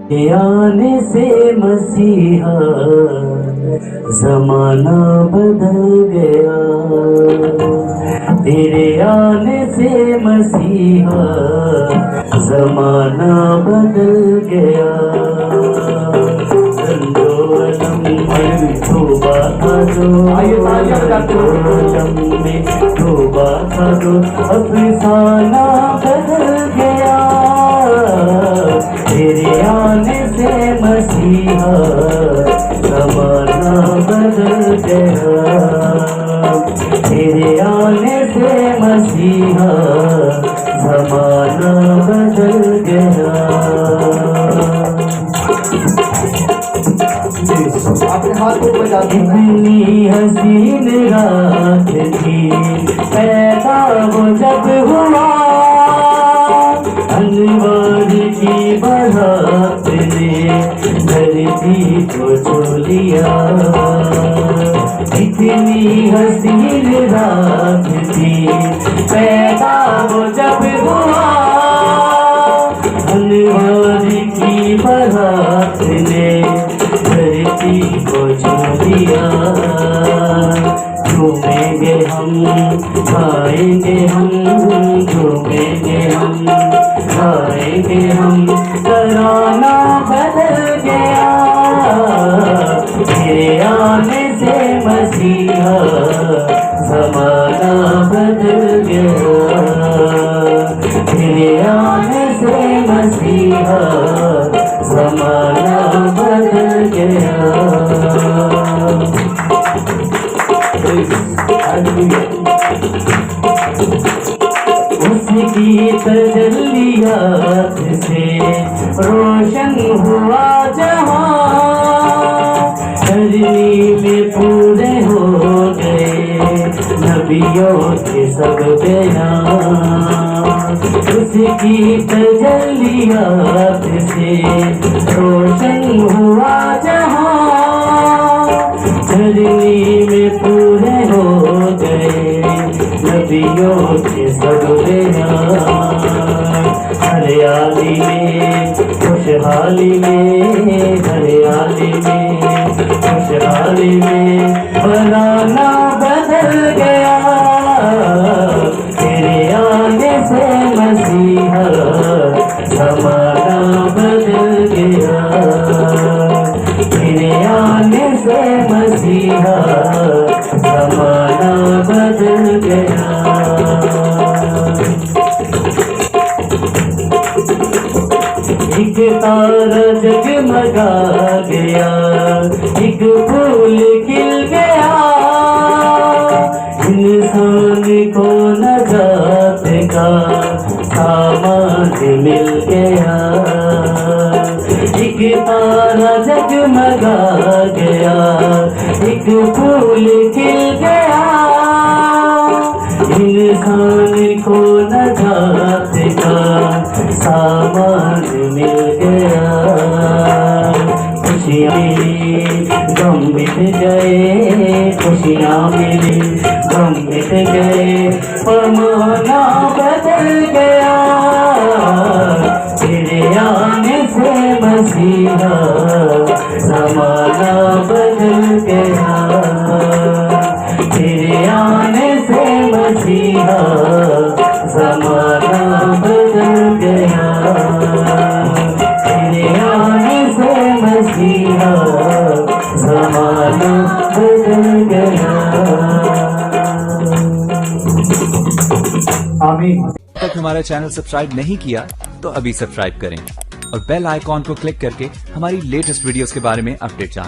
के आने से मसीहा जमाना बदल गया, तेरे आने से मसीहा जमाना बदल गया। तोबा करो, तोबा करो, अफसाना बदल गया, तेरे आने से मसीहा जमाना बदल गया, तेरे आने से मसीहा जमाना बदल गया। अपने हाथ को बजा दो। इतनी हसीन रात थी पैदा वो जब हुआ, अनवर की बारात ने धरती को छू लिया। इतनी हसीन रात थी पैदा वो जब हुआ, अनवर की बारात ने धरती को छू लिया। झूमेंगे हम, गाएंगे हम, झूमेंगे हम, गाएंगे हम, तराना बदल गया, तेरे आने से मसीहा जमाना बदल गया, तेरे आने से मसीहा जमाना बदल गया। उसकी तजल्लियात से रोशन हुआ जहां, धरनी में पूरे हो गए नबियों के सब बयान। उसकी तजल्लियात से रोशन हुआ जहां, धरनी में पूरे हो गए नबियों के सब बयान। हरियाली में खुशहाली में, हरियाली में खुशहाली में फलाना बदल गया, तेरे आने से मसीहा जमाना बदल गया, तेरे आने से मसीहा जमाना बदल गया। एक तारा जगमगा गया, एक फूल खिल गया, इंसान को नजात का सामान मिल गया। एक तारा जगमगा गया, एक फूल खिल गया, इंसान को नजात का सामान मिल गया। खुशियाँ मिली गम मिट गए, खुशियाँ मिली गम मिट गए, पैमाना बदल गया, तेरे आने से मसीहा जमाना बदल गया, तेरे आने से मसीहा जमाना बदल गया, तेरे आने से मसीहा जमाना बदल गया। आमीन। तक हमारा चैनल सब्सक्राइब नहीं किया तो अभी सब्सक्राइब करें और बेल आइकॉन को क्लिक करके हमारी लेटेस्ट वीडियोस के बारे में अपडेट जानें।